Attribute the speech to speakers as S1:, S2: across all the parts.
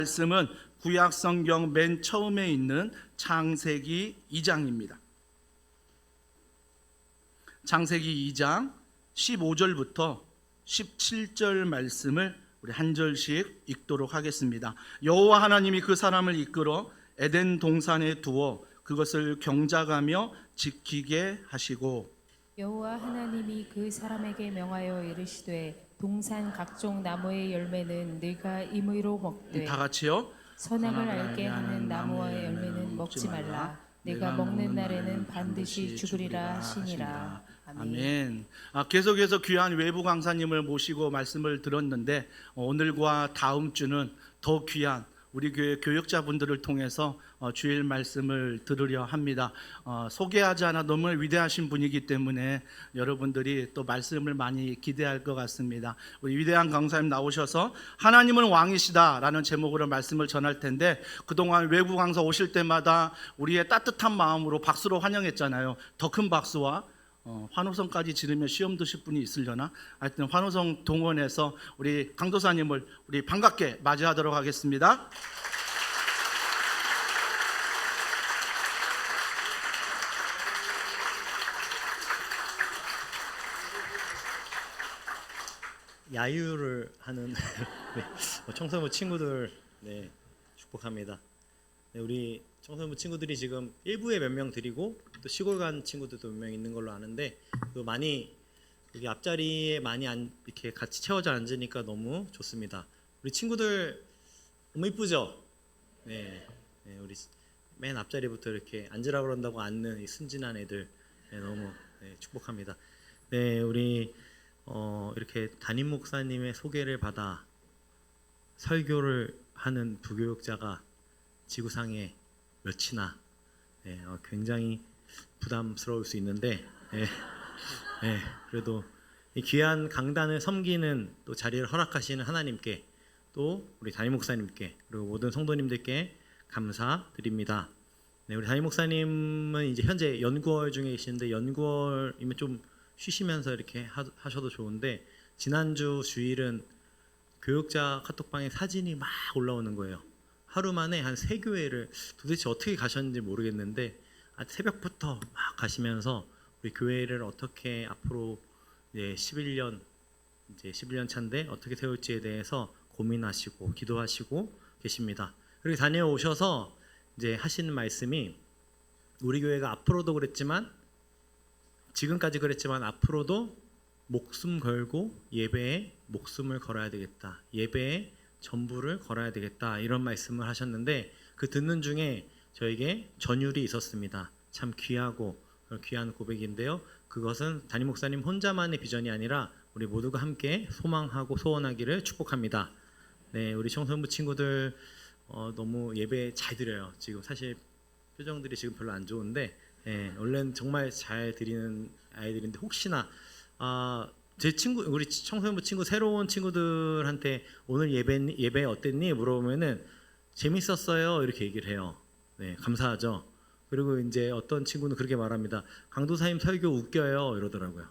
S1: 말씀은 구약 성경 맨 처음에 있는 창세기 2장입니다. 창세기 2장 15절부터 17절 말씀을 우리 한 절씩 읽도록 하겠습니다. 여호와 하나님이 그 사람을 이끌어 에덴 동산에 두어 그것을 경작하며 지키게 하시고,
S2: 여호와 하나님이 그 사람에게 명하여 이르시되 동산 각종 나무의 열매는 네가 임의로 먹되
S1: 다 같이요.
S2: 선악을 알게 하는 나무의 열매는 먹지 말라. 내가 먹는 날에는 반드시 죽으리라 하시니라.
S1: 아멘. 계속해서 귀한 외부 강사님을 모시고 말씀을 들었는데 오늘과 다음 주는 더 귀한 우리 교회 교역자분들을 통해서 주일 말씀을 들으려 합니다. 소개하지 않아 너무 위대하신 분이기 때문에 여러분들이 또 말씀을 많이 기대할 것 같습니다. 우리 위대한 강사님 나오셔서 하나님은 왕이시다라는 제목으로 말씀을 전할 텐데, 그동안 외부 강사 오실 때마다 우리의 따뜻한 마음으로 박수로 환영했잖아요. 더 큰 박수와 환호성까지 지르면 시험 드실 분이 있으려나? 하여튼 환호성 동원해서 우리 강도사님을 우리 반갑게 맞이하도록 하겠습니다.
S3: 야유를 하는 청소부 친구들 축복합니다. 우리 청소부 친구들이 지금 일부에 몇 명 드리고 또 시골 간 친구들도 몇 명 있는 걸로 아는데, 또 많이 여기 앞자리에 많이 이렇게 같이 채워져 앉으니까 너무 좋습니다. 우리 친구들 너무 이쁘죠? 네, 우리 맨 앞자리부터 이렇게 앉으라고 그런다고 앉는 이 순진한 애들 너무 축복합니다. 네, 우리 이렇게 담임 목사님의 소개를 받아 설교를 하는 부교육자가 지구상에 몇이나 굉장히 부담스러울 수 있는데 그래도 이 귀한 강단을 섬기는 또 자리를 허락하시는 하나님께, 또 우리 담임 목사님께, 그리고 모든 성도님들께 감사드립니다. 우리 담임 목사님은 이제 현재 연구월 중에 계시는데, 연구월이면 좀 쉬시면서 이렇게 하셔도 좋은데, 지난주 주일은 교육자 카톡방에 사진이 막 올라오는 거예요. 하루 만에 한 3교회를 도대체 어떻게 가셨는지 모르겠는데 새벽부터 막 가시면서 우리 교회를 어떻게 앞으로 이제 11년 차인데 어떻게 세울지에 대해서 고민하시고 기도하시고 계십니다. 그리고 다녀오셔서 이제 하시는 말씀이, 우리 교회가 앞으로도 그랬지만 지금까지 그랬지만 앞으로도 목숨 걸고 예배에 목숨을 걸어야 되겠다, 예배에 전부를 걸어야 되겠다, 이런 말씀을 하셨는데, 그 듣는 중에 저에게 전율이 있었습니다. 참 귀하고 귀한 고백인데요, 그것은 담임 목사님 혼자만의 비전이 아니라 우리 모두가 함께 소망하고 소원하기를 축복합니다. 네, 우리 청소년부 친구들 너무 예배 잘 드려요. 지금 사실 표정들이 지금 별로 안 좋은데 원래는 정말 잘 드리는 아이들인데, 혹시나 제 친구, 우리 청소년부 친구, 새로운 친구들한테 오늘 예배 어땠니? 물어보면은 재밌었어요, 이렇게 얘기를 해요. 네, 감사하죠. 그리고 이제 어떤 친구는 그렇게 말합니다. 강도사님 설교 웃겨요, 이러더라고요.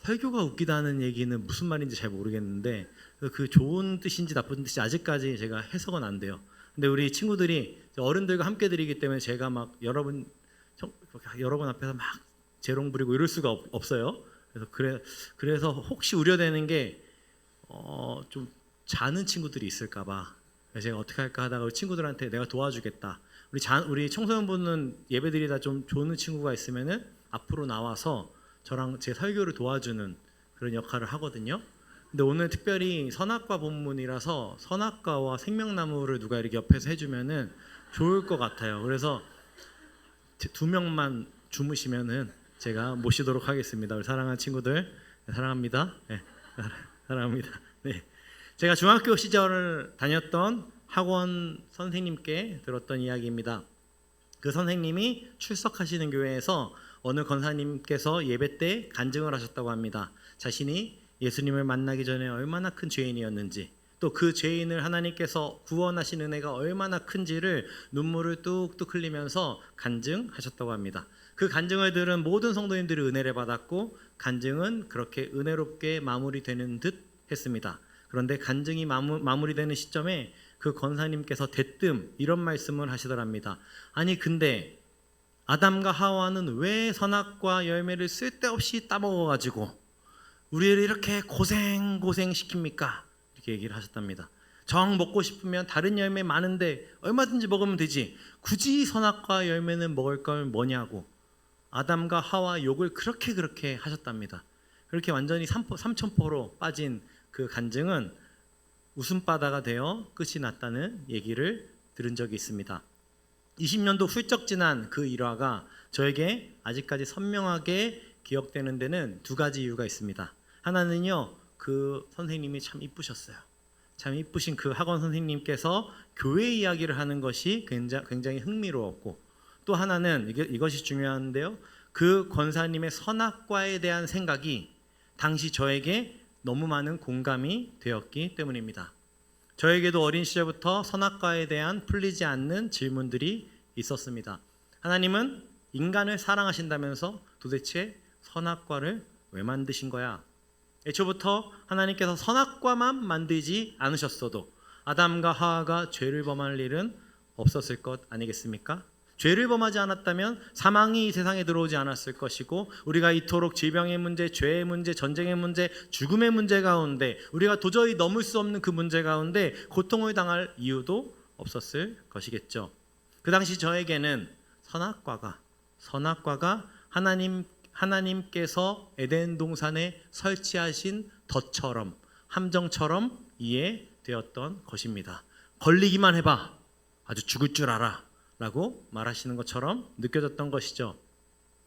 S3: 설교가 웃기다는 얘기는 무슨 말인지 잘 모르겠는데, 그 좋은 뜻인지 나쁜 뜻인지 아직까지 제가 해석은 안 돼요. 근데 우리 친구들이 어른들과 함께 드리기 때문에 제가 막 여러분 앞에서 막 재롱 부리고 이럴 수가 없어요. 그래서 혹시 우려되는 게 좀 자는 친구들이 있을까봐 제가 어떻게 할까 하다가 친구들한테 내가 도와주겠다. 우리 청소년분은 예배드리다 좀 좋은 친구가 있으면은 앞으로 나와서 저랑 제 설교를 도와주는 그런 역할을 하거든요. 근데 오늘 특별히 선악과 본문이라서 선악과와 생명나무를 누가 이렇게 옆에서 해주면은 좋을 것 같아요. 그래서 2명만 주무시면은 제가 모시도록 하겠습니다. 우리 사랑하는 친구들, 사랑합니다. 네, 사랑합니다. 네, 제가 중학교 시절을 다녔던 학원 선생님께 들었던 이야기입니다. 그 선생님이 출석하시는 교회에서 어느 권사님께서 예배 때 간증을 하셨다고 합니다. 자신이 예수님을 만나기 전에 얼마나 큰 죄인이었는지, 또 그 죄인을 하나님께서 구원하신 은혜가 얼마나 큰지를 눈물을 뚝뚝 흘리면서 간증하셨다고 합니다. 그 간증을 들은 모든 성도님들이 은혜를 받았고, 간증은 그렇게 은혜롭게 마무리되는 듯 했습니다. 그런데 간증이 마무리되는 시점에 그 권사님께서 대뜸 이런 말씀을 하시더랍니다. 아니 근데 아담과 하와는 왜 선악과 열매를 쓸데없이 따먹어가지고 우리를 이렇게 고생 시킵니까? 이렇게 얘기를 하셨답니다. 정 먹고 싶으면 다른 열매 많은데 얼마든지 먹으면 되지. 굳이 선악과 열매는 먹을 걸 뭐냐고 아담과 하와 욕을 그렇게 하셨답니다. 그렇게 완전히 삼천포로 빠진 그 간증은 웃음바다가 되어 끝이 났다는 얘기를 들은 적이 있습니다. 20년도 훌쩍 지난 그 일화가 저에게 아직까지 선명하게 기억되는 데는 두 가지 이유가 있습니다. 하나는요, 그 선생님이 참 이쁘셨어요. 참 이쁘신 그 학원 선생님께서 교회 이야기를 하는 것이 굉장히 흥미로웠고, 또 하나는 이것이 중요한데요, 그 권사님의 선악과에 대한 생각이 당시 저에게 너무 많은 공감이 되었기 때문입니다. 저에게도 어린 시절부터 선악과에 대한 풀리지 않는 질문들이 있었습니다. 하나님은 인간을 사랑하신다면서 도대체 선악과를 왜 만드신 거야? 애초부터 하나님께서 선악과만 만들지 않으셨어도 아담과 하와가 죄를 범할 일은 없었을 것 아니겠습니까? 죄를 범하지 않았다면 사망이 이 세상에 들어오지 않았을 것이고, 우리가 이토록 질병의 문제, 죄의 문제, 전쟁의 문제, 죽음의 문제 가운데 우리가 도저히 넘을 수 없는 그 문제 가운데 고통을 당할 이유도 없었을 것이겠죠. 그 당시 저에게는 선악과가 하나님께서 에덴 동산에 설치하신 덫처럼, 함정처럼 이해되었던 것입니다. 걸리기만 해봐, 아주 죽을 줄 알아 라고 말하시는 것처럼 느껴졌던 것이죠.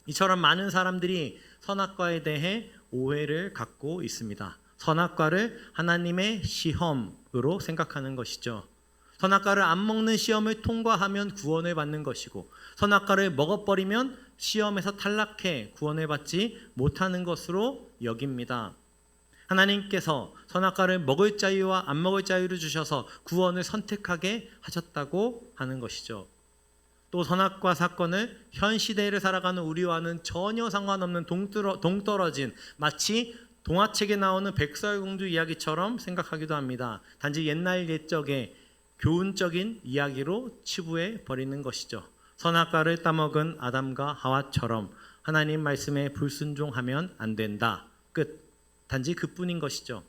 S3: 이처럼 많은 사람들이 선악과에 대해 오해를 갖고 있습니다. 선악과를 하나님의 시험으로 생각하는 것이죠. 선악과를 안 먹는 시험을 통과하면 구원을 받는 것이고, 선악과를 먹어버리면 시험에서 탈락해 구원을 받지 못하는 것으로 여깁니다. 하나님께서 선악과를 먹을 자유와 안 먹을 자유를 주셔서 구원을 선택하게 하셨다고 하는 것이죠. 또 선악과 사건을 현 시대를 살아가는 우리와는 전혀 상관없는 동떨어진, 마치 동화책에 나오는 백설공주 이야기처럼 생각하기도 합니다. 단지 옛날 옛적의 교훈적인 이야기로 치부해 버리는 것이죠. 선악과를 따먹은 아담과 하와처럼 하나님 말씀에 불순종하면 안 된다. 끝. 단지 그뿐인 것이죠.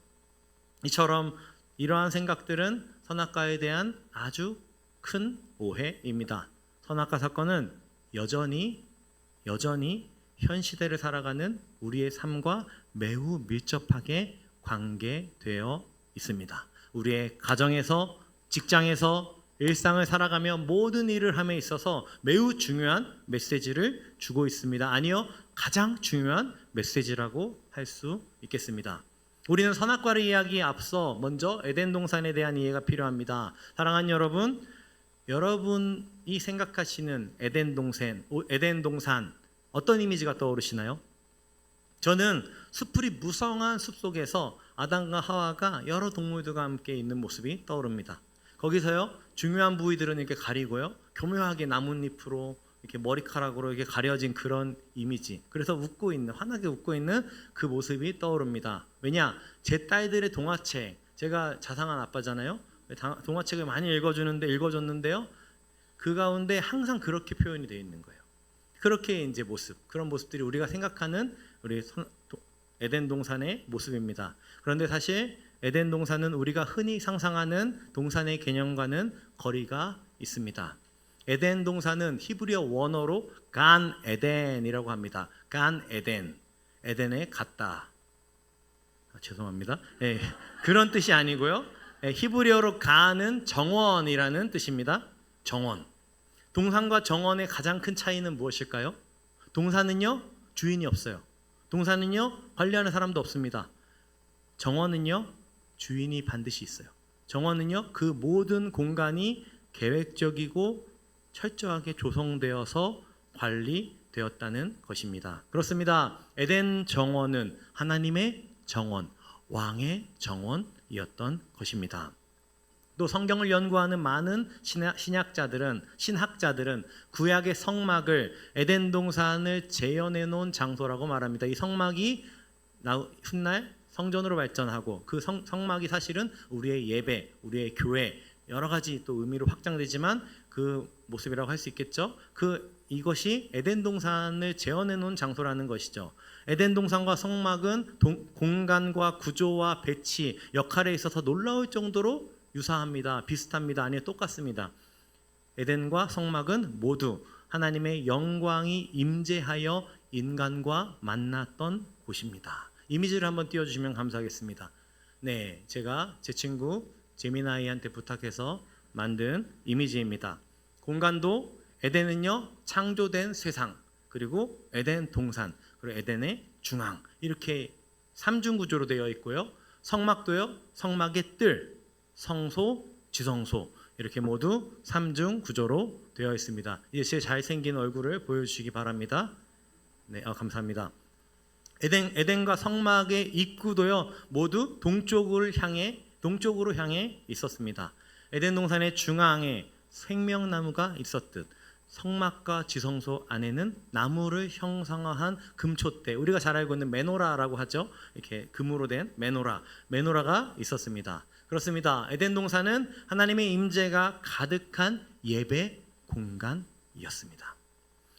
S3: 이처럼 이러한 생각들은 선악과에 대한 아주 큰 오해입니다. 선악과 사건은 여전히 현 시대를 살아가는 우리의 삶과 매우 밀접하게 관계되어 있습니다. 우리의 가정에서, 직장에서, 일상을 살아가며 모든 일을 함에 있어서 매우 중요한 메시지를 주고 있습니다. 아니요, 가장 중요한 메시지라고 할 수 있겠습니다. 우리는 선악과를 이야기에 앞서 먼저 에덴 동산에 대한 이해가 필요합니다. 사랑하는 여러분, 여러분이 생각하시는 에덴 동산 어떤 이미지가 떠오르시나요? 저는 숲풀이 무성한 숲속에서 아담과 하와가 여러 동물들과 함께 있는 모습이 떠오릅니다. 거기서요, 중요한 부위들은 이렇게 가리고요, 교묘하게 나뭇잎으로 이렇게 머리카락으로 이렇게 가려진 그런 이미지, 그래서 환하게 웃고 있는 그 모습이 떠오릅니다. 왜냐? 제 딸들의 동화책, 제가 자상한 아빠잖아요. 동화책을 많이 읽어줬는데요, 그 가운데 항상 그렇게 표현이 되어 있는 거예요. 그렇게 이제 그런 모습들이 우리가 생각하는 우리 에덴 동산의 모습입니다. 그런데 사실 에덴 동산은 우리가 흔히 상상하는 동산의 개념과는 거리가 있습니다. 에덴 동산은 히브리어 원어로 간 에덴이라고 합니다. 간 에덴, 에덴에 갔다. 죄송합니다. 네, 그런 뜻이 아니고요. 히브리어로 간은 정원이라는 뜻입니다. 정원. 동산과 정원의 가장 큰 차이는 무엇일까요? 동산은요, 주인이 없어요. 동산은요, 관리하는 사람도 없습니다. 정원은요, 주인이 반드시 있어요. 정원은요, 그 모든 공간이 계획적이고 철저하게 조성되어서 관리되었다는 것입니다. 그렇습니다. 에덴 정원은 하나님의 정원, 왕의 정원이었던 것입니다. 또 성경을 연구하는 많은 신학자들은 구약의 성막을 에덴 동산을 재현해 놓은 장소라고 말합니다. 이 성막이 훗날 성전으로 발전하고 그 성막이 사실은 우리의 예배, 우리의 교회, 여러 가지 또 의미로 확장되지만 그 모습이라고 할 수 있겠죠. 이것이 에덴 동산을 재현해 놓은 장소라는 것이죠. 에덴 동산과 성막은 공간과 구조와 배치, 역할에 있어서 놀라울 정도로 유사합니다. 비슷합니다. 아니요, 똑같습니다. 에덴과 성막은 모두 하나님의 영광이 임재하여 인간과 만났던 곳입니다. 이미지를 한번 띄워주시면 감사하겠습니다. 네, 제가 제 친구 제미나이한테 부탁해서 만든 이미지입니다. 공간도 에덴은요, 창조된 세상, 그리고 에덴 동산, 그리고 에덴의 중앙, 이렇게 삼중 구조로 되어 있고요. 성막도요, 성막의 뜰, 성소, 지성소, 이렇게 모두 삼중 구조로 되어 있습니다. 이제 제 잘생긴 얼굴을 보여주시기 바랍니다. 네, 감사합니다. 에덴과 성막의 입구도요, 모두 동쪽으로 향해 있었습니다. 에덴 동산의 중앙에 생명나무가 있었듯 성막과 지성소 안에는 나무를 형상화한 금촛대, 우리가 잘 알고 있는 메노라라고 하죠. 이렇게 금으로 된 메노라가 있었습니다. 그렇습니다. 에덴 동산은 하나님의 임재가 가득한 예배 공간이었습니다.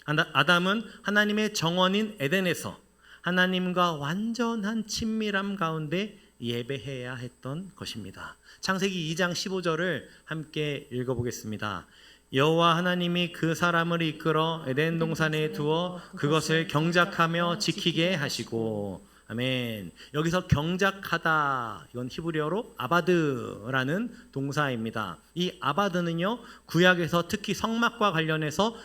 S3: 아담은 하나님의 정원인 에덴에서 하나님과 완전한 친밀함 가운데 예배해야 했던 것입니다. 창세기 2장 15절을 함께 읽어보겠습니다. 여호와 하나님이 그 사람을 이끌어 에덴 동산에 두어 그것을 경작하며 지키게 하시고. 아멘. 여기서 경작하다, 이건 히브리어로 아바드라는 동사입니다. 이 아바드는요, 구약에서 특히 성막과 관련해서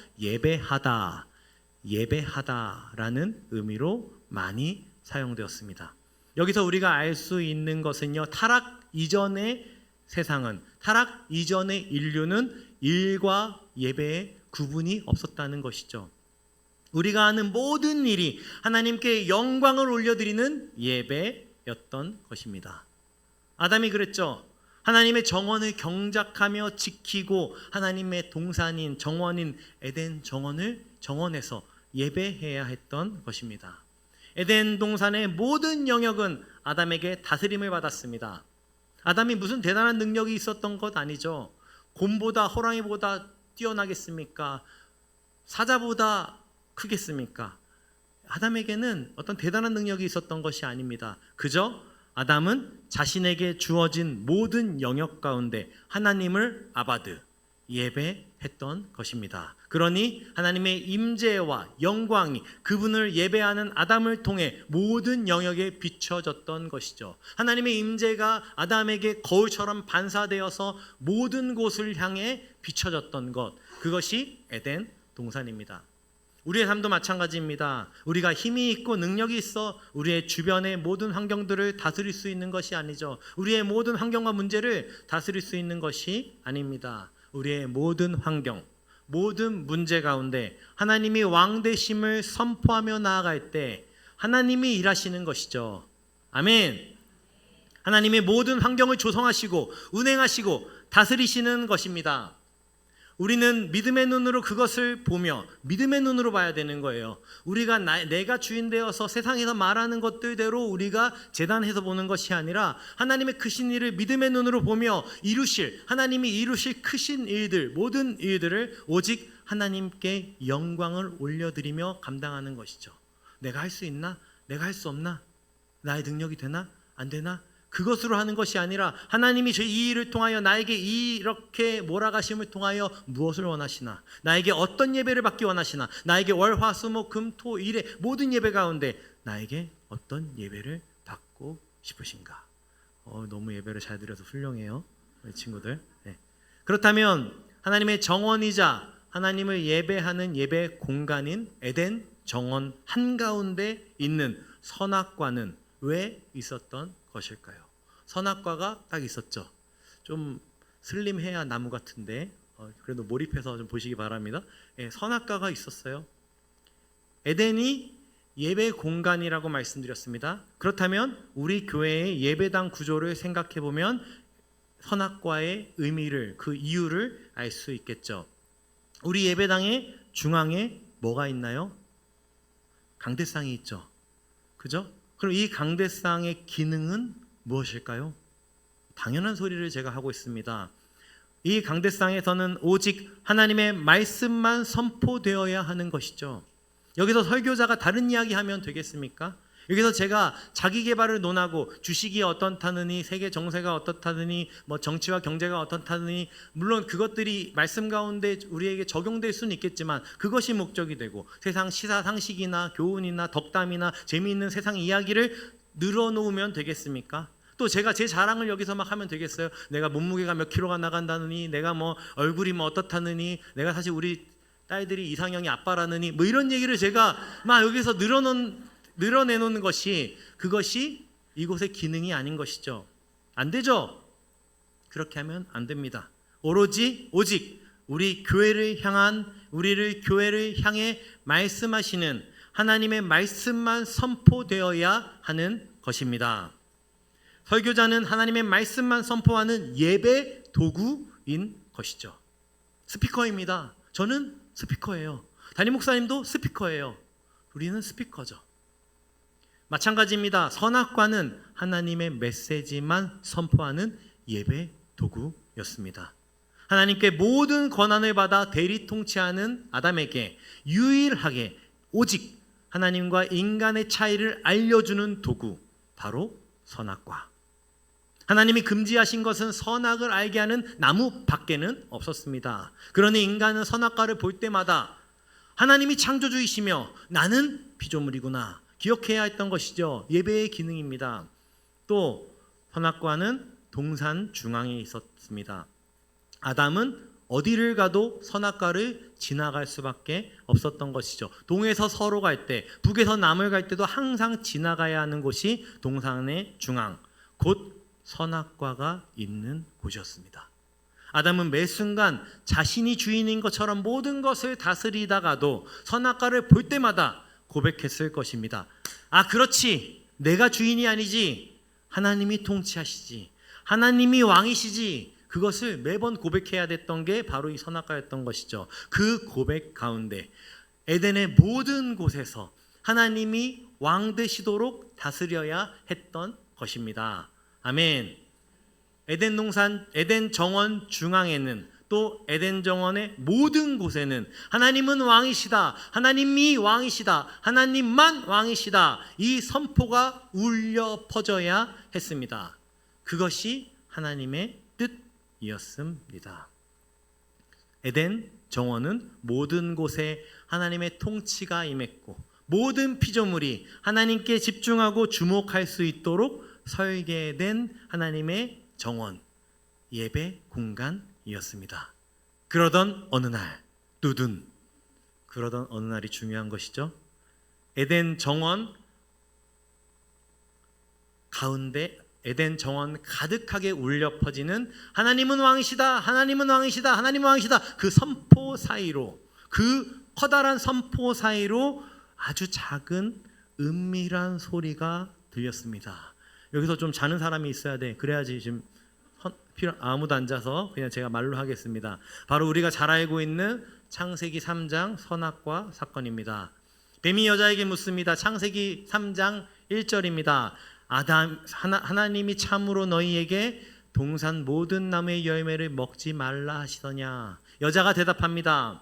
S3: 예배하다라는 의미로 많이 사용되었습니다. 여기서 우리가 알 수 있는 것은요, 타락 이전의 세상은, 타락 이전의 인류는 일과 예배에 구분이 없었다는 것이죠. 우리가 하는 모든 일이 하나님께 영광을 올려드리는 예배였던 것입니다. 아담이 그랬죠. 하나님의 정원을 경작하며 지키고 하나님의 동산인 정원인 에덴 정원에서 예배해야 했던 것입니다. 에덴 동산의 모든 영역은 아담에게 다스림을 받았습니다. 아담이 무슨 대단한 능력이 있었던 것 아니죠. 곰보다 호랑이보다 뛰어나겠습니까? 사자보다 크겠습니까? 아담에게는 어떤 대단한 능력이 있었던 것이 아닙니다. 그저 아담은 자신에게 주어진 모든 영역 가운데 하나님을 아바드, 예배했던 것입니다. 그러니 하나님의 임재와 영광이 그분을 예배하는 아담을 통해 모든 영역에 비춰졌던 것이죠. 하나님의 임재가 아담에게 거울처럼 반사되어서 모든 곳을 향해 비춰졌던 것, 그것이 에덴 동산입니다. 우리의 삶도 마찬가지입니다. 우리가 힘이 있고 능력이 있어 우리의 주변의 모든 환경들을 다스릴 수 있는 것이 아니죠. 우리의 모든 환경과 문제를 다스릴 수 있는 것이 아닙니다. 우리의 모든 환경, 모든 문제 가운데 하나님이 왕 되심을 선포하며 나아갈 때 하나님이 일하시는 것이죠. 아멘. 하나님의 모든 환경을 조성하시고 운행하시고 다스리시는 것입니다. 우리는 믿음의 눈으로 그것을 보며 믿음의 눈으로 봐야 되는 거예요. 우리가 내가 주인 되어서 세상에서 말하는 것들대로 우리가 재단해서 보는 것이 아니라 하나님의 크신 일을 믿음의 눈으로 보며 하나님이 이루실 크신 일들, 모든 일들을 오직 하나님께 영광을 올려드리며 감당하는 것이죠. 내가 할 수 있나? 내가 할 수 없나? 나의 능력이 되나? 안 되나? 그것으로 하는 것이 아니라 하나님이 이 일을 통하여 나에게 이렇게 몰아가심을 통하여 무엇을 원하시나, 나에게 어떤 예배를 받기 원하시나, 나에게 월, 화, 수, 목, 금, 토, 일의 모든 예배 가운데 나에게 어떤 예배를 받고 싶으신가. 너무 예배를 잘 드려서 훌륭해요, 우리 친구들. 네. 그렇다면 하나님의 정원이자 하나님을 예배하는 예배 공간인 에덴 정원 한가운데 있는 선악과는 왜 있었던 것일까요? 선악과가 딱 있었죠. 좀 슬림해야 나무 같은데 그래도 몰입해서 좀 보시기 바랍니다. 선악과가 있었어요. 에덴이 예배 공간이라고 말씀드렸습니다. 그렇다면 우리 교회의 예배당 구조를 생각해 보면 선악과의 의미를, 그 이유를 알 수 있겠죠. 우리 예배당의 중앙에 뭐가 있나요? 강대상이 있죠. 그죠? 그럼 이 강대상의 기능은 무엇일까요? 당연한 소리를 제가 하고 있습니다. 이 강대상에서는 오직 하나님의 말씀만 선포되어야 하는 것이죠. 여기서 설교자가 다른 이야기하면 되겠습니까? 여기서 제가 자기 개발을 논하고 주식이 어떻다느니 세계 정세가 어떻다느니 뭐 정치와 경제가 어떻다느니 물론 그것들이 말씀 가운데 우리에게 적용될 수는 있겠지만 그것이 목적이 되고 세상 시사 상식이나 교훈이나 덕담이나 재미있는 세상 이야기를 늘어놓으면 되겠습니까? 또 제가 제 자랑을 여기서 막 하면 되겠어요? 내가 몸무게가 몇 킬로가 나간다느니 내가 뭐 얼굴이 뭐 어떻다느니 내가 사실 우리 딸들이 이상형이 아빠라느니 뭐 이런 얘기를 제가 막 여기서 늘어내놓는 것이 그것이 이곳의 기능이 아닌 것이죠. 안 되죠? 그렇게 하면 안 됩니다. 오직 우리를 교회를 향해 말씀하시는 하나님의 말씀만 선포되어야 하는 것입니다. 설교자는 하나님의 말씀만 선포하는 예배 도구인 것이죠. 스피커입니다. 저는 스피커예요. 담임 목사님도 스피커예요. 우리는 스피커죠. 마찬가지입니다. 선악과는 하나님의 메시지만 선포하는 예배 도구였습니다. 하나님께 모든 권한을 받아 대리 통치하는 아담에게 유일하게 오직 하나님과 인간의 차이를 알려주는 도구, 바로 선악과. 하나님이 금지하신 것은 선악을 알게 하는 나무 밖에는 없었습니다. 그러니 인간은 선악과를 볼 때마다 하나님이 창조주이시며 나는 피조물이구나 기억해야 했던 것이죠. 예배의 기능입니다. 또 선악과는 동산 중앙에 있었습니다. 아담은 어디를 가도 선악과를 지나갈 수밖에 없었던 것이죠. 동에서 서로 갈 때, 북에서 남을 갈 때도 항상 지나가야 하는 곳이 동산의 중앙, 곧 선악과가 있는 곳이었습니다. 아담은 매 순간 자신이 주인인 것처럼 모든 것을 다스리다가도 선악과를 볼 때마다 고백했을 것입니다. 아, 그렇지. 내가 주인이 아니지. 하나님이 통치하시지. 하나님이 왕이시지. 그것을 매번 고백해야 됐던 게 바로 이 선악과였던 것이죠. 그 고백 가운데 에덴의 모든 곳에서 하나님이 왕 되시도록 다스려야 했던 것입니다. 아멘. 에덴 정원 중앙에는 또 에덴 정원의 모든 곳에는 하나님은 왕이시다. 하나님이 왕이시다. 하나님만 왕이시다. 이 선포가 울려 퍼져야 했습니다. 그것이 하나님의 뜻이었습니다. 에덴 정원은 모든 곳에 하나님의 통치가 임했고 모든 피조물이 하나님께 집중하고 주목할 수 있도록 설계된 하나님의 정원, 예배 공간이었습니다. 그러던 어느 날이 중요한 것이죠. 에덴 정원 가운데 에덴 정원 가득하게 울려 퍼지는 하나님은 왕이시다, 하나님은 왕이시다, 하나님은 왕이시다. 그 선포 사이로, 그 커다란 선포 사이로 아주 작은 은밀한 소리가 들렸습니다. 여기서 좀 자는 사람이 있어야 돼. 그래야지 지금 아무도 안 자서 그냥 제가 말로 하겠습니다. 바로 우리가 잘 알고 있는 창세기 3장 선악과 사건입니다. 뱀이 여자에게 묻습니다. 창세기 3장 1절입니다. 하나님이 참으로 너희에게 동산 모든 나무의 열매를 먹지 말라 하시더냐. 여자가 대답합니다.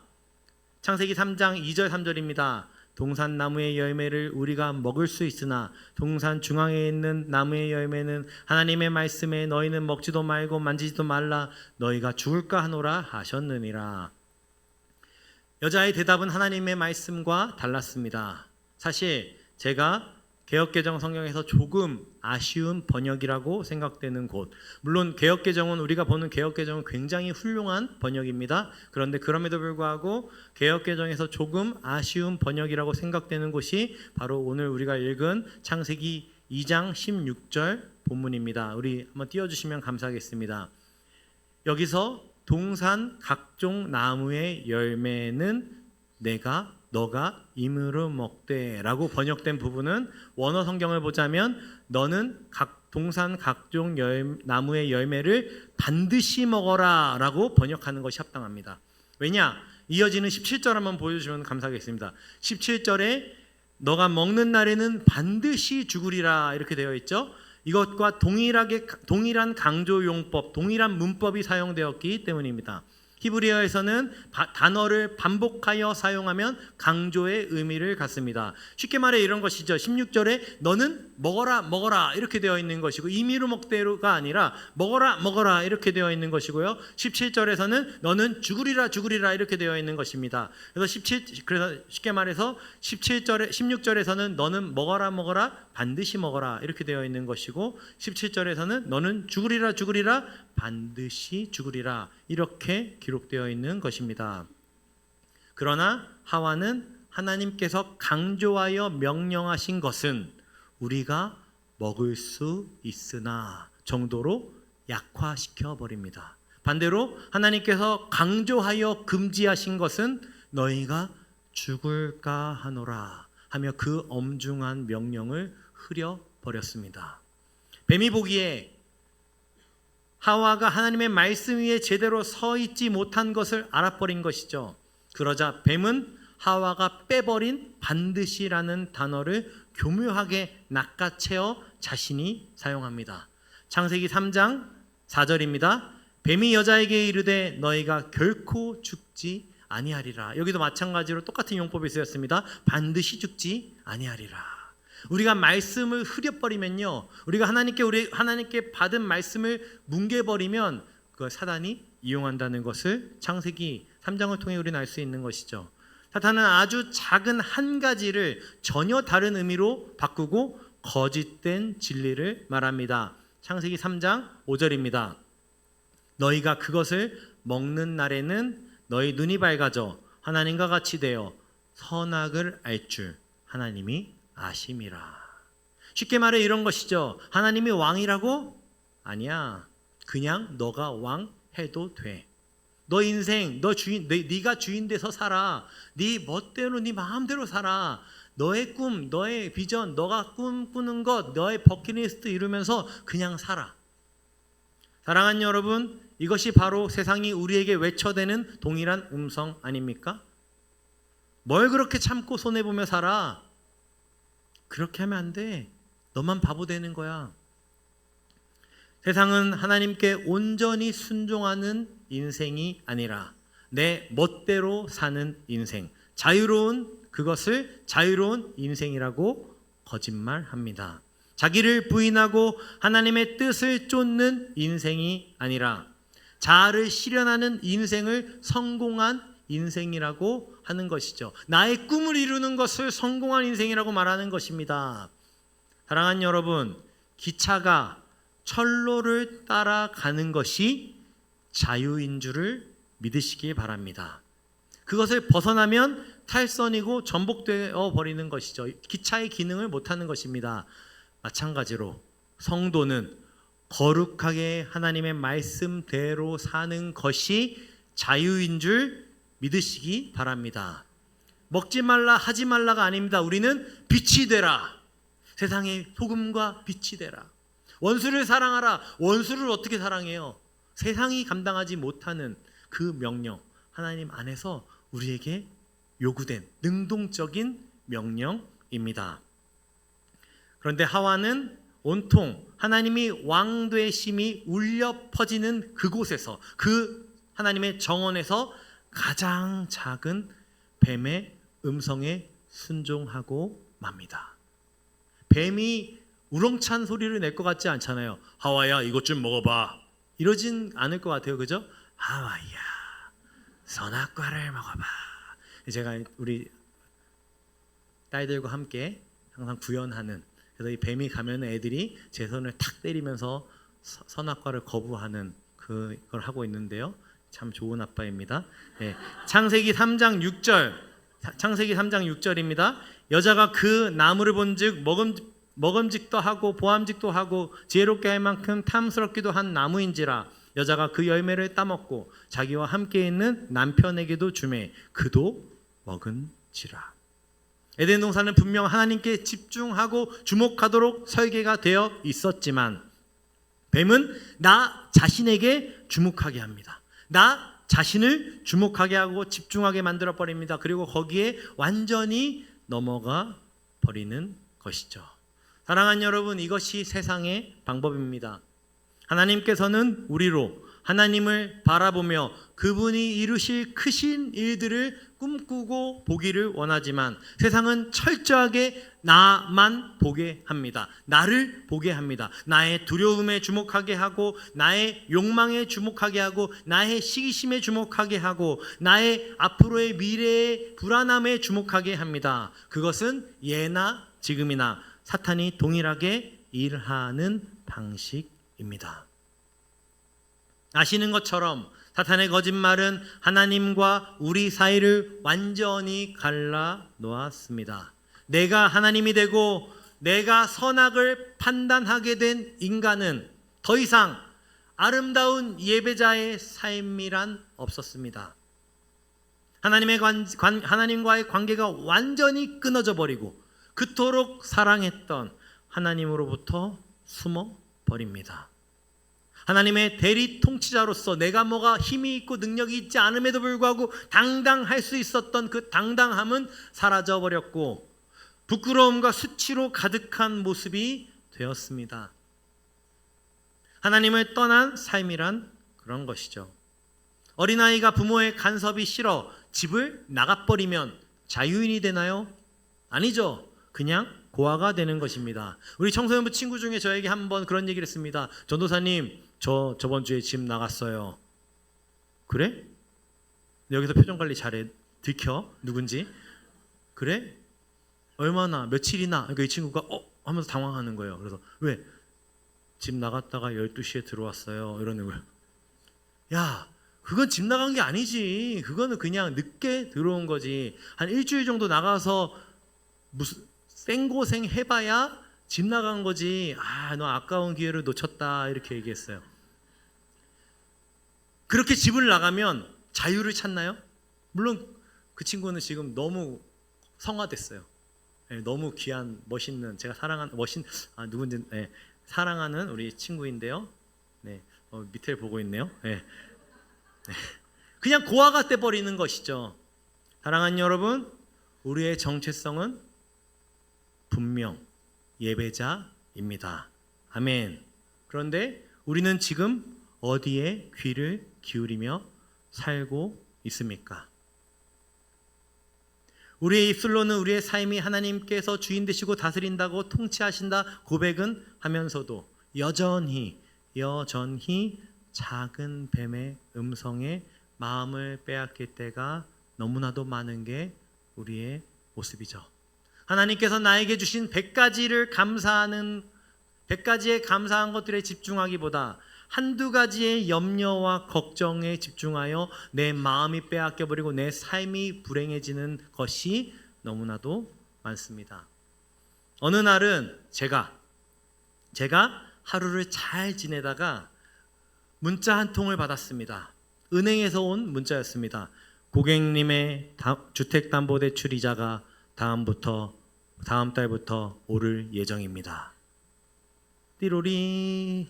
S3: 창세기 3장 2절 3절입니다. 동산 나무의 열매를 우리가 먹을 수 있으나 동산 중앙에 있는 나무의 열매는 하나님의 말씀에 너희는 먹지도 말고 만지지도 말라 너희가 죽을까 하노라 하셨느니라. 여자의 대답은 하나님의 말씀과 달랐습니다. 사실 제가 개역개정 성경에서 조금 아쉬운 번역이라고 생각되는 곳, 물론 개역개정은 우리가 보는 개역개정은 굉장히 훌륭한 번역입니다. 그런데 그럼에도 불구하고 개역개정에서 조금 아쉬운 번역이라고 생각되는 곳이 바로 오늘 우리가 읽은 창세기 2장 16절 본문입니다. 우리 한번 띄워주시면 감사하겠습니다. 여기서 동산 각종 나무의 열매는 너가 임으로 먹되라고 번역된 부분은 원어 성경을 보자면 너는 동산 각종 나무의 열매를 반드시 먹어라 라고 번역하는 것이 합당합니다. 왜냐? 이어지는 17절 한번 보여주시면 감사하겠습니다. 17절에 너가 먹는 날에는 반드시 죽으리라 이렇게 되어 있죠. 이것과 동일한 강조용법, 동일한 문법이 사용되었기 때문입니다. 히브리어에서는 단어를 반복하여 사용하면 강조의 의미를 갖습니다. 쉽게 말해 이런 것이죠. 16절에 너는 먹어라 먹어라 이렇게 되어 있는 것이고 임의로 먹대로가 아니라 먹어라 먹어라 이렇게 되어 있는 것이고요. 17절에서는 너는 죽으리라 죽으리라 이렇게 되어 있는 것입니다. 그래서 쉽게 말해서 16절에서는 너는 먹어라 먹어라 반드시 먹어라 이렇게 되어 있는 것이고 17절에서는 너는 죽으리라 죽으리라 반드시 죽으리라 이렇게 기록되어 있는 것입니다. 그러나 하와는 하나님께서 강조하여 명령하신 것은 우리가 먹을 수 있으나 정도로 약화시켜 버립니다. 반대로 하나님께서 강조하여 금지하신 것은 너희가 죽을까 하노라 하며 그 엄중한 명령을 흐려 버렸습니다. 뱀이 보기에 하와가 하나님의 말씀 위에 제대로 서 있지 못한 것을 알아버린 것이죠. 그러자 뱀은 하와가 빼버린 반드시라는 단어를 교묘하게 낚아채어 자신이 사용합니다. 창세기 3장 4절입니다. 뱀이 여자에게 이르되 너희가 결코 죽지 아니하리라. 여기도 마찬가지로 똑같은 용법이 쓰였습니다. 반드시 죽지 아니하리라. 우리가 말씀을 흐려버리면요, 우리가 하나님께 받은 말씀을 뭉개버리면 그걸 사단이 이용한다는 것을 창세기 3장을 통해 우리는 알 수 있는 것이죠. 사탄은 아주 작은 한 가지를 전혀 다른 의미로 바꾸고 거짓된 진리를 말합니다. 창세기 3장 5절입니다. 너희가 그것을 먹는 날에는 너희 눈이 밝아져 하나님과 같이 되어 선악을 알 줄 하나님이 아심이라. 쉽게 말해 이런 것이죠. 하나님이 왕이라고? 아니야. 그냥 너가 왕 해도 돼. 너 인생, 네가 주인 돼서 살아. 네 멋대로, 네 마음대로 살아. 너의 꿈, 너의 비전, 너가 꿈꾸는 것, 너의 버킷리스트 이루면서 그냥 살아. 사랑하는 여러분, 이것이 바로 세상이 우리에게 외쳐대는 동일한 음성 아닙니까? 뭘 그렇게 참고 손해보며 살아? 그렇게 하면 안 돼. 너만 바보 되는 거야. 세상은 하나님께 온전히 순종하는 인생이 아니라 내 멋대로 사는 인생, 그것을 자유로운 인생이라고 거짓말합니다. 자기를 부인하고 하나님의 뜻을 쫓는 인생이 아니라 자아를 실현하는 인생을 성공한 인생이라고 하는 것이죠. 나의 꿈을 이루는 것을 성공한 인생이라고 말하는 것입니다. 사랑하는 여러분, 기차가 철로를 따라가는 것이 자유인 줄을 믿으시기 바랍니다. 그것을 벗어나면 탈선이고 전복되어 버리는 것이죠. 기차의 기능을 못하는 것입니다. 마찬가지로 성도는 거룩하게 하나님의 말씀대로 사는 것이 자유인 줄 믿으시기 바랍니다. 먹지 말라 하지 말라가 아닙니다. 우리는 빛이 되라. 세상의 소금과 빛이 되라. 원수를 사랑하라. 원수를 어떻게 사랑해요? 세상이 감당하지 못하는 그 명령, 하나님 안에서 우리에게 요구된 능동적인 명령입니다. 그런데 하와는 온통 하나님이 왕 되심이 울려 퍼지는 그곳에서, 그 하나님의 정원에서 가장 작은 뱀의 음성에 순종하고 맙니다. 뱀이 우렁찬 소리를 낼 것 같지 않잖아요. 하와야, 이것 좀 먹어봐. 이러진 않을 것 같아요. 그죠? 하와야, 선악과를 먹어봐. 제가 우리 딸들과 함께 항상 구연하는, 그래서 이 뱀이 가면 애들이 제 손을 탁 때리면서 선악과를 거부하는 그걸 하고 있는데요. 참 좋은 아빠입니다. 네. 창세기 3장 6절입니다. 여자가 그 나무를 본즉 먹음직도 하고 보암직도 하고 지혜롭게 할 만큼 탐스럽기도 한 나무인지라. 여자가 그 열매를 따먹고 자기와 함께 있는 남편에게도 주매 그도 먹은지라. 에덴 동산은 분명 하나님께 집중하고 주목하도록 설계가 되어 있었지만 뱀은 나 자신에게 주목하게 합니다. 나 자신을 주목하게 하고 집중하게 만들어 버립니다. 그리고 거기에 완전히 넘어가 버리는 것이죠. 사랑하는 여러분, 이것이 세상의 방법입니다. 하나님께서는 우리로 하나님을 바라보며 그분이 이루실 크신 일들을 꿈꾸고 보기를 원하지만 세상은 철저하게 나만 보게 합니다. 나를 보게 합니다. 나의 두려움에 주목하게 하고, 나의 욕망에 주목하게 하고, 나의 시기심에 주목하게 하고, 나의 앞으로의 미래의 불안함에 주목하게 합니다. 그것은 예나 지금이나 사탄이 동일하게 일하는 방식입니다. 아시는 것처럼 사탄의 거짓말은 하나님과 우리 사이를 완전히 갈라 놓았습니다. 내가 하나님이 되고 내가 선악을 판단하게 된 인간은 더 이상 아름다운 예배자의 삶이란 없었습니다. 하나님과의 관계가 완전히 끊어져 버리고 그토록 사랑했던 하나님으로부터 숨어 버립니다. 하나님의 대리 통치자로서 내가 뭐가 힘이 있고 능력이 있지 않음에도 불구하고 당당할 수 있었던 그 당당함은 사라져 버렸고 부끄러움과 수치로 가득한 모습이 되었습니다. 하나님을 떠난 삶이란 그런 것이죠. 어린아이가 부모의 간섭이 싫어 집을 나가버리면 자유인이 되나요? 아니죠. 그냥 고아가 되는 것입니다. 우리 청소년부 친구 중에 저에게 한번 그런 얘기를 했습니다. 전도사님, 저번 주에 집 나갔어요. 그래? 여기서 표정 관리 잘해. 들켜? 누군지? 그래? 얼마나? 며칠이나? 그러니까 이 친구가 하면서 당황하는 거예요. 그래서 왜? 집 나갔다가 12시에 들어왔어요. 이러는 거예요. 야, 그건 집 나간 게 아니지. 그거는 그냥 늦게 들어온 거지. 한 일주일 정도 나가서 무슨 생고생 해봐야 집 나간 거지. 너 아까운 기회를 놓쳤다. 이렇게 얘기했어요. 그렇게 집을 나가면 자유를 찾나요? 물론 그 친구는 지금 너무 성화됐어요. 네, 너무 귀한 멋있는 제가 사랑하는 누군지 사랑하는 우리 친구인데요. 네, 밑을 보고 있네요. 네. 그냥 고아가 돼 버리는 것이죠. 사랑하는 여러분, 우리의 정체성은 분명 예배자입니다. 아멘. 그런데 우리는 지금 어디에 귀를 기울이며 살고 있습니까? 우리의 입술로는 우리의 삶이 하나님께서 주인 되시고 다스린다고 통치하신다 고백은 하면서도 여전히 작은 뱀의 음성에 마음을 빼앗길 때가 너무나도 많은 게 우리의 모습이죠. 하나님께서 나에게 주신 100가지의 감사한 것들에 집중하기보다 한두 가지의 염려와 걱정에 집중하여 내 마음이 빼앗겨버리고 내 삶이 불행해지는 것이 너무나도 많습니다. 어느 날은 제가 하루를 잘 지내다가 문자 한 통을 받았습니다. 은행에서 온 문자였습니다. 고객님의 주택담보대출 이자가 다음 달부터 오를 예정입니다. 띠로리.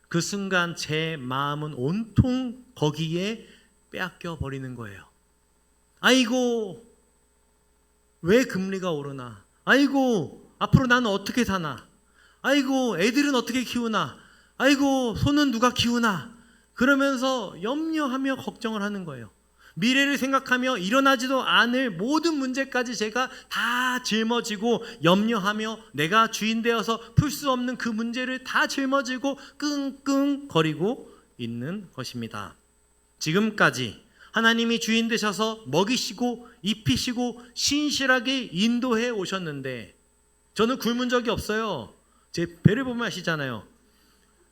S3: 그 순간 제 마음은 온통 거기에 빼앗겨 버리는 거예요. 아이고, 왜 금리가 오르나? 아이고, 앞으로 나는 어떻게 사나? 아이고, 애들은 어떻게 키우나? 아이고, 손은 누가 키우나? 그러면서 염려하며 걱정을 하는 거예요. 미래를 생각하며 일어나지도 않을 모든 문제까지 제가 다 짊어지고 염려하며 내가 주인 되어서 풀 수 없는 그 문제를 다 짊어지고 끙끙거리고 있는 것입니다. 지금까지 하나님이 주인 되셔서 먹이시고 입히시고 신실하게 인도해 오셨는데 저는 굶은 적이 없어요. 제 배를 보면 아시잖아요.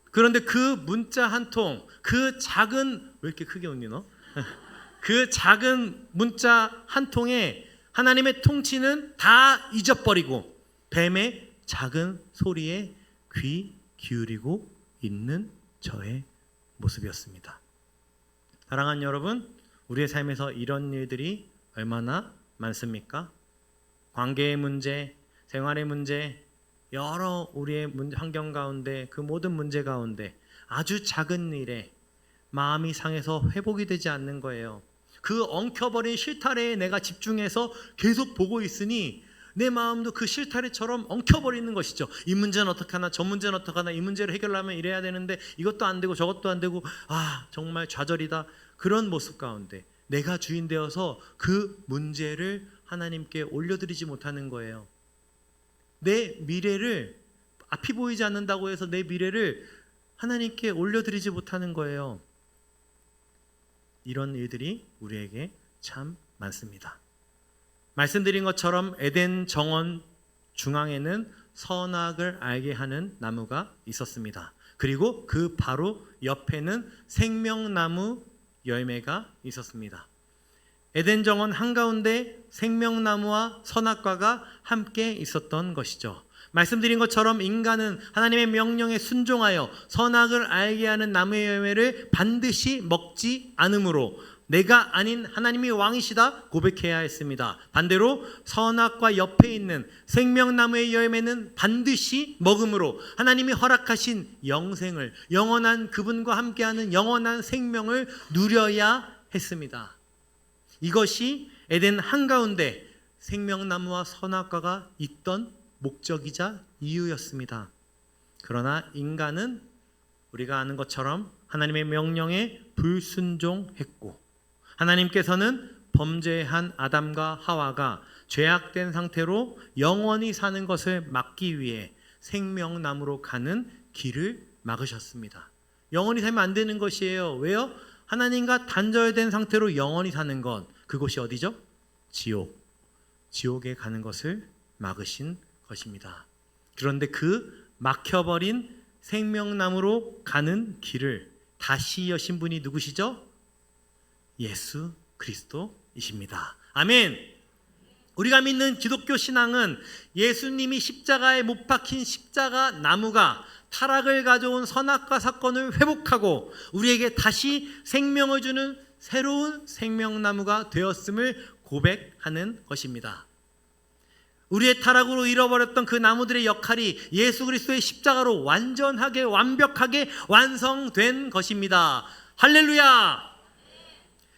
S3: 그런데 그 문자 한 통, 그 작은, 왜 이렇게 크게 웃니 너? 그 작은 문자 한 통에 하나님의 통치는 다 잊어버리고 뱀의 작은 소리에 귀 기울이고 있는 저의 모습이었습니다. 사랑하는 여러분, 우리의 삶에서 이런 일들이 얼마나 많습니까? 관계의 문제, 생활의 문제, 여러 우리의 환경 가운데 그 모든 문제 가운데 아주 작은 일에 마음이 상해서 회복이 되지 않는 거예요. 그 엉켜버린 실타래에 내가 집중해서 계속 보고 있으니 내 마음도 그 실타래처럼 엉켜버리는 것이죠. 이 문제는 어떻게 하나, 저 문제는 어떻게 하나, 이 문제를 해결하면 이래야 되는데 이것도 안 되고 저것도 안 되고, 정말 좌절이다. 그런 모습 가운데 내가 주인 되어서 그 문제를 하나님께 올려드리지 못하는 거예요. 내 미래를, 앞이 보이지 않는다고 해서 내 미래를 하나님께 올려드리지 못하는 거예요. 이런 일들이 우리에게 참 많습니다. 말씀드린 것처럼 에덴 정원 중앙에는 선악을 알게 하는 나무가 있었습니다. 그리고 그 바로 옆에는 생명나무 열매가 있었습니다. 에덴 정원 한가운데 생명나무와 선악과가 함께 있었던 것이죠. 말씀드린 것처럼 인간은 하나님의 명령에 순종하여 선악을 알게 하는 나무의 열매를 반드시 먹지 않으므로 내가 아닌 하나님이 왕이시다 고백해야 했습니다. 반대로 선악과 옆에 있는 생명나무의 열매는 반드시 먹음으로 하나님이 허락하신 영생을, 영원한 그분과 함께하는 영원한 생명을 누려야 했습니다. 이것이 에덴 한가운데 생명나무와 선악과가 있던 목적이자 이유였습니다. 그러나 인간은 우리가 아는 것처럼 하나님의 명령에 불순종했고, 하나님께서는 범죄한 아담과 하와가 죄악된 상태로 영원히 사는 것을 막기 위해 생명나무로 가는 길을 막으셨습니다. 영원히 살면 안 되는 것이에요. 왜요? 하나님과 단절된 상태로 영원히 사는 것, 그곳이 어디죠? 지옥. 지옥에 가는 것을 막으신 것입니다. 그런데 그 막혀버린 생명나무로 가는 길을 다시 여신 분이 누구시죠? 예수 그리스도이십니다. 아멘. 우리가 믿는 기독교 신앙은 예수님이 십자가에 못 박힌 십자가 나무가 타락을 가져온 선악과 사건을 회복하고 우리에게 다시 생명을 주는 새로운 생명나무가 되었음을 고백하는 것입니다. 우리의 타락으로 잃어버렸던 그 나무들의 역할이 예수 그리스도의 십자가로 완전하게 완벽하게 완성된 것입니다. 할렐루야!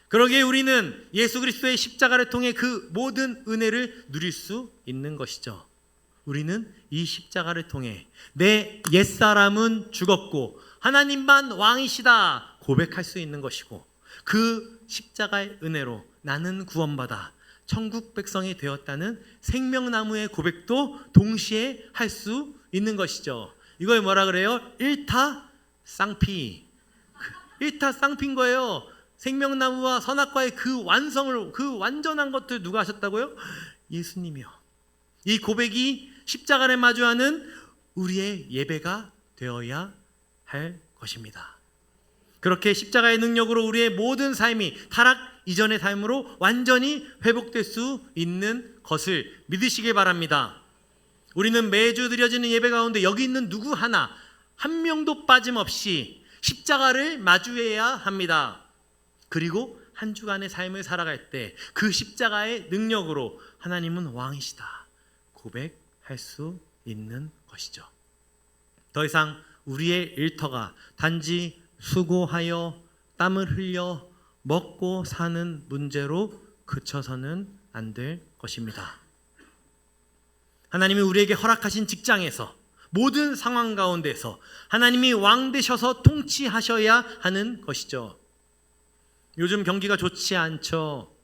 S3: 그러기에 우리는 예수 그리스도의 십자가를 통해 그 모든 은혜를 누릴 수 있는 것이죠. 우리는 이 십자가를 통해 내 옛사람은 죽었고 하나님만 왕이시다 고백할 수 있는 것이고, 그 십자가의 은혜로 나는 구원받아 천국 백성이 되었다는 생명나무의 고백도 동시에 할 수 있는 것이죠. 이걸 뭐라 그래요? 일타쌍피. 일타쌍피인 거예요. 생명나무와 선악과의 그 완성을, 그 완전한 것들 누가 하셨다고요? 예수님이요. 이 고백이 십자가를 마주하는 우리의 예배가 되어야 할 것입니다. 그렇게 십자가의 능력으로 우리의 모든 삶이 타락 이전의 삶으로 완전히 회복될 수 있는 것을 믿으시길 바랍니다. 우리는 매주 드려지는 예배 가운데 여기 있는 누구 하나, 한 명도 빠짐없이 십자가를 마주해야 합니다. 그리고 한 주간의 삶을 살아갈 때 그 십자가의 능력으로 하나님은 왕이시다 고백할 수 있는 것이죠. 더 이상 우리의 일터가 단지 수고하여 땀을 흘려 먹고 사는 문제로 그쳐서는 안 될 것입니다. 하나님이 우리에게 허락하신 직장에서, 모든 상황 가운데서 하나님이 왕 되셔서 통치하셔야 하는 것이죠. 요즘 경기가 좋지 않죠.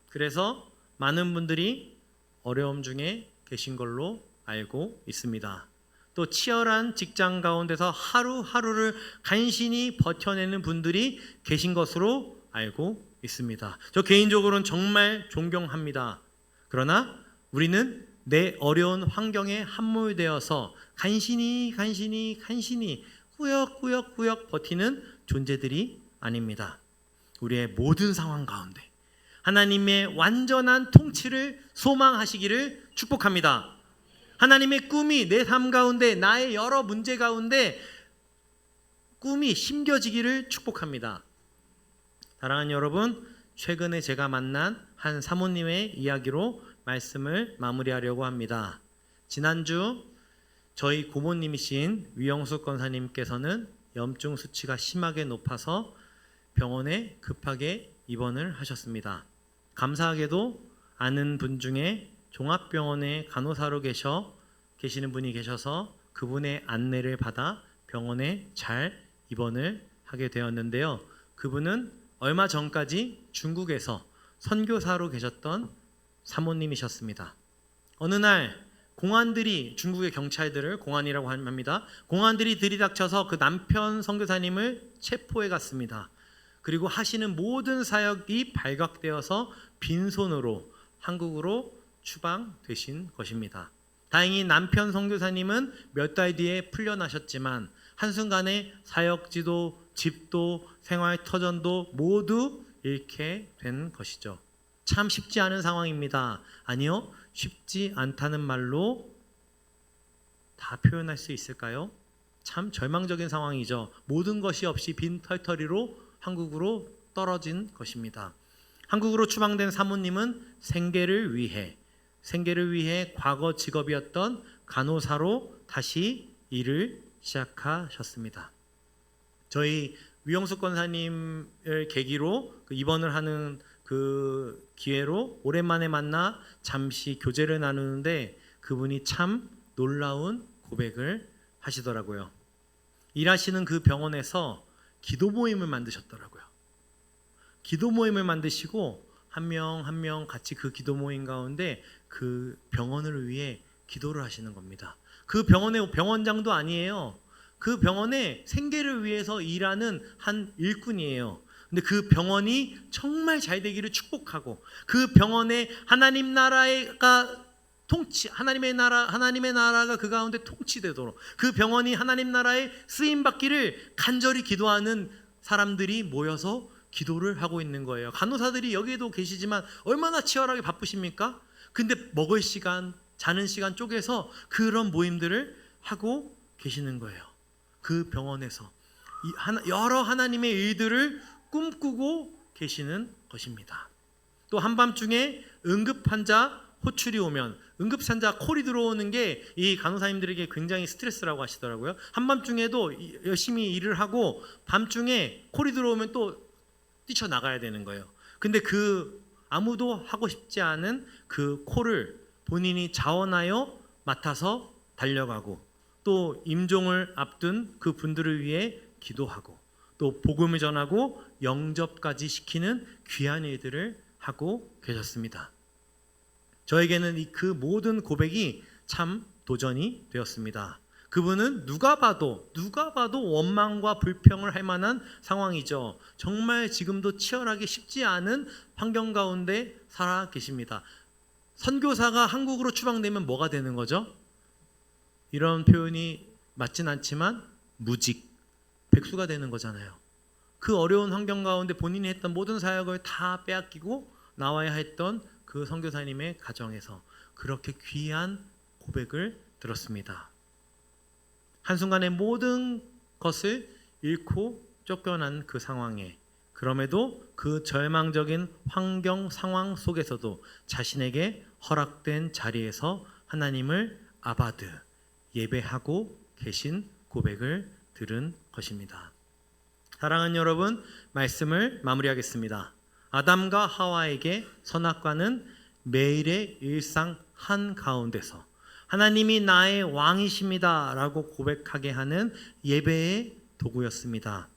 S3: 그래서 많은 분들이 어려움 중에 계신 걸로 알고 있습니다. 또 치열한 직장 가운데서 하루하루를 간신히 버텨내는 분들이 계신 것으로 알고 있습니다. 저 개인적으로는 정말 존경합니다. 그러나 우리는 내 어려운 환경에 함몰되어서 간신히 꾸역꾸역 버티는 존재들이 아닙니다. 우리의 모든 상황 가운데 하나님의 완전한 통치를 소망하시기를 축복합니다. 하나님의 꿈이 내 삶 가운데, 나의 여러 문제 가운데 꿈이 심겨지기를 축복합니다. 사랑하는 여러분, 최근에 제가 만난 한 사모님의 이야기로 말씀을 마무리하려고 합니다. 지난주 저희 고모님이신 위영숙 권사님께서는 염증 수치가 심하게 높아서 병원에 급하게 입원을 하셨습니다. 감사하게도 아는 분 중에 종합병원에 간호사로 계시는 분이 계셔서 그분의 안내를 받아 병원에 잘 입원을 하게 되었는데요. 그분은 얼마 전까지 중국에서 선교사로 계셨던 사모님이셨습니다. 어느 날 공안들이, 중국의 경찰들을 공안이라고 합니다. 공안들이 들이닥쳐서 그 남편 선교사님을 체포해 갔습니다. 그리고 하시는 모든 사역이 발각되어서 빈손으로 한국으로 추방되신 것입니다. 다행히 남편 선교사님은 몇 달 뒤에 풀려나셨지만 한순간에 사역지도, 집도, 생활터전도 모두 잃게 된 것이죠. 참 쉽지 않은 상황입니다. 아니요, 쉽지 않다는 말로 다 표현할 수 있을까요? 참 절망적인 상황이죠. 모든 것이 없이 빈 털터리로 한국으로 떨어진 것입니다. 한국으로 추방된 사모님은 생계를 위해 과거 직업이었던 간호사로 다시 일을 시작하셨습니다. 저희 위영숙 권사님을 계기로 입원을 하는 그 기회로 오랜만에 만나 잠시 교제를 나누는데 그분이 참 놀라운 고백을 하시더라고요. 일하시는 그 병원에서 기도 모임을 만드셨더라고요. 기도 모임을 만드시고 한 명 한 명 같이 그 기도 모임 가운데 그 병원을 위해 기도를 하시는 겁니다. 그 병원의 병원장도 아니에요. 그 병원의 생계를 위해서 일하는 한 일꾼이에요. 근데 그 병원이 정말 잘 되기를 축복하고 그 병원에 하나님의 나라가 그 가운데 통치되도록 그 병원이 하나님 나라에 쓰임 받기를 간절히 기도하는 사람들이 모여서 기도를 하고 있는 거예요. 간호사들이 여기에도 계시지만 얼마나 치열하게 바쁘십니까? 근데 먹을 시간, 자는 시간 쪼개서 그런 모임들을 하고 계시는 거예요. 그 병원에서 여러 하나님의 일들을 꿈꾸고 계시는 것입니다. 또 한밤중에 응급환자 호출이 오면 응급환자 콜이 들어오는 게 이 간호사님들에게 굉장히 스트레스라고 하시더라고요. 한밤중에도 열심히 일을 하고 밤중에 콜이 들어오면 또 뛰쳐나가야 되는 거예요. 근데 그 아무도 하고 싶지 않은 그 콜을 본인이 자원하여 맡아서 달려가고 또 임종을 앞둔 그 분들을 위해 기도하고 또 복음을 전하고 영접까지 시키는 귀한 일들을 하고 계셨습니다. 저에게는 그 모든 고백이 참 도전이 되었습니다. 그분은 누가 봐도 원망과 불평을 할 만한 상황이죠. 정말 지금도 치열하게 쉽지 않은 환경 가운데 살아 계십니다. 선교사가 한국으로 추방되면 뭐가 되는 거죠? 이런 표현이 맞진 않지만 무직, 백수가 되는 거잖아요. 그 어려운 환경 가운데 본인이 했던 모든 사역을 다 빼앗기고 나와야 했던 그 선교사님의 가정에서 그렇게 귀한 고백을 들었습니다. 한순간에 모든 것을 잃고 쫓겨난 그 상황에 그럼에도 그 절망적인 환경 상황 속에서도 자신에게 허락된 자리에서 하나님을 아바드 예배하고 계신 고백을 들은 것입니다. 사랑하는 여러분, 말씀을 마무리하겠습니다. 아담과 하와에게 선악과는 매일의 일상 한가운데서 하나님이 나의 왕이십니다 라고 고백하게 하는 예배의 도구였습니다.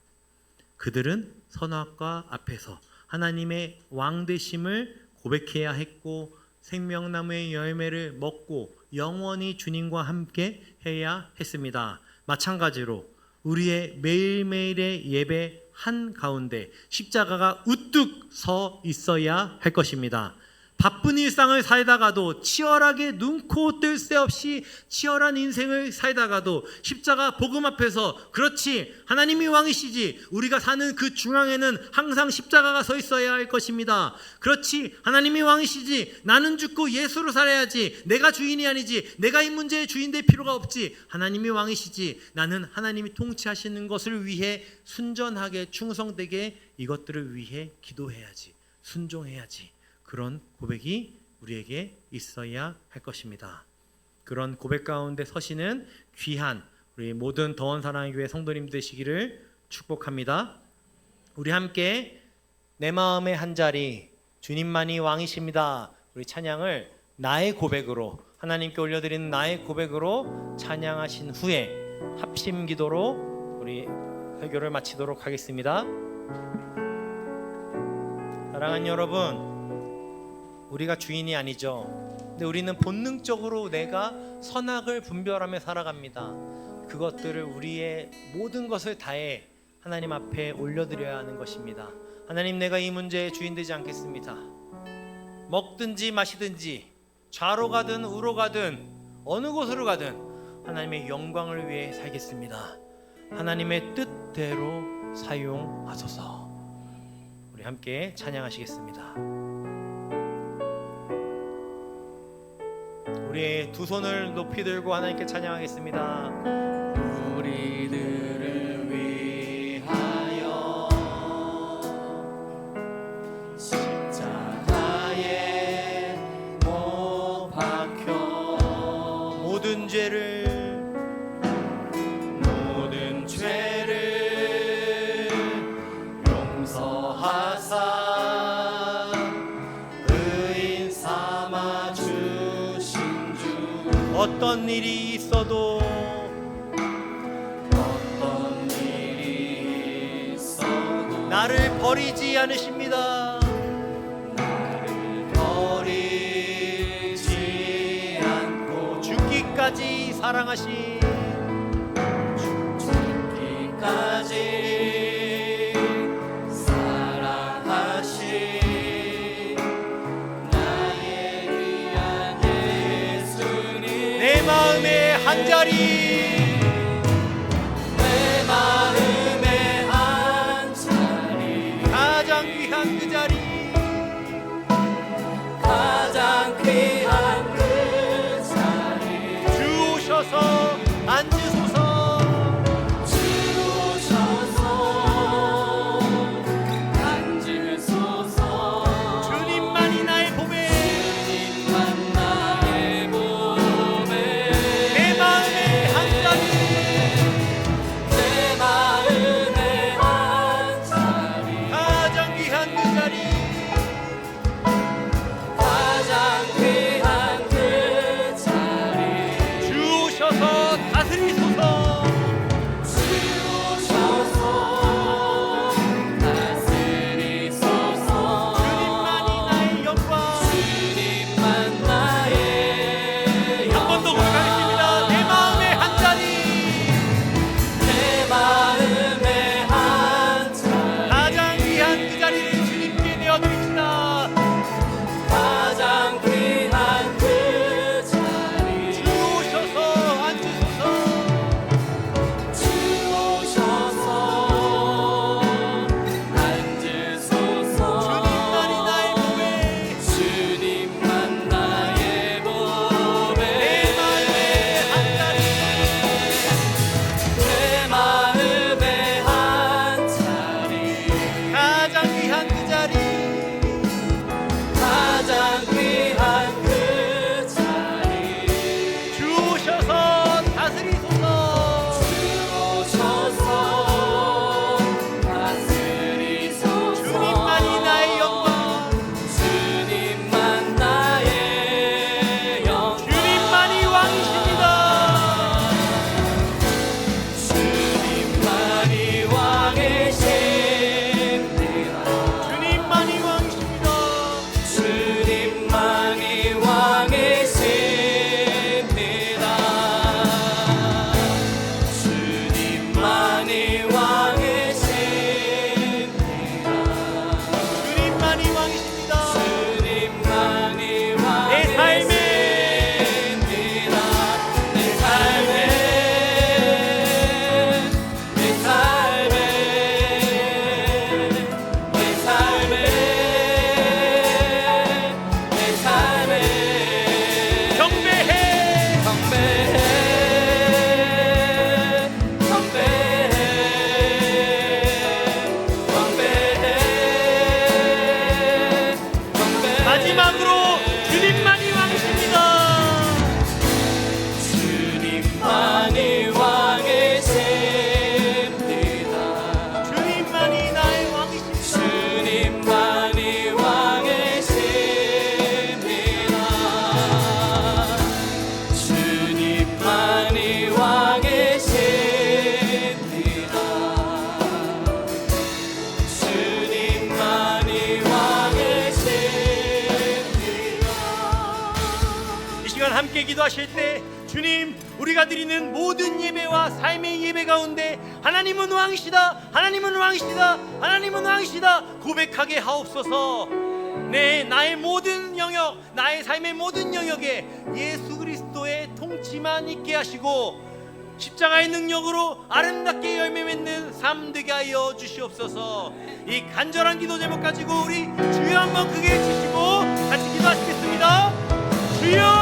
S3: 그들은 선악과 앞에서 하나님의 왕되심을 고백해야 했고 생명나무의 열매를 먹고 영원히 주님과 함께 해야 했습니다. 마찬가지로 우리의 매일매일의 예배 한가운데 십자가가 우뚝 서 있어야 할 것입니다. 바쁜 일상을 살다가도 치열하게 눈코 뜰 새 없이 치열한 인생을 살다가도 십자가 복음 앞에서 그렇지 하나님이 왕이시지 우리가 사는 그 중앙에는 항상 십자가가 서 있어야 할 것입니다. 그렇지 하나님이 왕이시지 나는 죽고 예수로 살아야지 내가 주인이 아니지 내가 이 문제의 주인 될 필요가 없지 하나님이 왕이시지 나는 하나님이 통치하시는 것을 위해 순전하게 충성되게 이것들을 위해 기도해야지 순종해야지 그런 고백이 우리에게 있어야 할 것입니다. 그런 고백 가운데 서시는 귀한 우리 모든 더원 사랑의 교회 성도님 되시기를 축복합니다. 우리 함께 내 마음의 한 자리 주님만이 왕이십니다. 우리 찬양을 나의 고백으로, 하나님께 올려드리는 나의 고백으로 찬양하신 후에 합심 기도로 우리 설교를 마치도록 하겠습니다. 사랑하는 여러분, 우리가 주인이 아니죠. 근데 우리는 본능적으로 내가 선악을 분별하며 살아갑니다. 그것들을 우리의 모든 것을 다해 하나님 앞에 올려드려야 하는 것입니다. 하나님, 내가 이 문제의 주인 되지 않겠습니다. 먹든지 마시든지 좌로 가든 우로 가든 어느 곳으로 가든 하나님의 영광을 위해 살겠습니다. 하나님의 뜻대로 사용하소서. 우리 함께 찬양하시겠습니다. 우리의 두 손을 높이 들고 하나님께 찬양하겠습니다.
S4: 우리들을 위하여 십자가에 못 박혀
S3: 모든 죄를
S4: 용서하사 의인 삼아 주신 주
S3: 어떤 일이 있어도
S4: 어떤 일이 있어도
S3: 나를 버리지 않으십니다.
S4: 나를 버리지 않고
S3: 죽기까지 사랑하신
S4: 죽기까지 사랑하신 나의 귀한 예수님
S3: 내 마음의 한자리,
S4: 내 마음의 한자리
S3: 가장 귀한 그 자리,
S4: 가장 귀한 그 자리
S3: 주 오셔서 앉으소서.
S4: 주셔서 앉으소서
S3: 주님만이 나의 보배,
S4: 주님만 나의 보배
S3: 내 마음의 한자리,
S4: 내 마음의 한자리
S3: 가장 귀한 그 자리,
S4: 가장 귀한 그 자리
S3: 주 오셔서 다스리소서.
S4: 주셔서 다스리소서
S3: 주님만이 나의 영광.
S4: 주님만 나의
S3: 한 번 더 고백하겠습니다. 내 마음의 한자리,
S4: 내 마음의 한자리
S3: 가장 귀한 그 자리를 주님께 내어드립시다.
S4: 가장 귀한 그 자리
S3: 주 오셔서 앉으소서.
S4: 주셔서 앉으소서
S3: 주님만이 나의 보배,
S4: 주님만 나의 보배
S3: 내 마음의 한자리,
S4: 내 마음의 한자리
S3: 가장 귀한 그 자리,
S4: 가장 귀한 그 자리
S3: 주 오셔서 다스리소서.
S4: 주셔서 다스리소서
S3: 주님만이 나의 영광,
S4: 주님만 나의 영광
S3: 주님만이 왕이십니다.
S4: 주님만이 왕이십니다
S3: 주님만이 왕이십니다.
S4: 주님만이 왕이십니다 주님만이 왕이십니다
S3: 주님만이 왕이십니다.
S4: 주님만이
S3: 내 삶에
S4: 왕이십니다 내 삶에 내 삶에 내 삶에 내 삶에
S3: 경배해,
S4: 경배해 경배해 경배해
S3: 마지막으로 주님만이 왕이십니다.
S4: 주님만이 왕이십니다
S3: 주님만이 나의 왕이십니다.
S4: 주님만이 왕이십니다
S3: 함께 기도하실 때 주님, 우리가 드리는 모든 예배와 삶의 예배 가운데 하나님은 왕이시다, 하나님은 왕이시다, 하나님은 왕이시다 고백하게 하옵소서. 네, 나의 모든 영역, 나의 삶의 모든 영역에 예수 그리스도의 통치만 있게 하시고 십자가의 능력으로 아름답게 열매 맺는 삶 되게 하여 주시옵소서. 이 간절한 기도 제목 가지고 우리 주여 한번 크게 외치시고 같이 기도하시겠습니다. 주여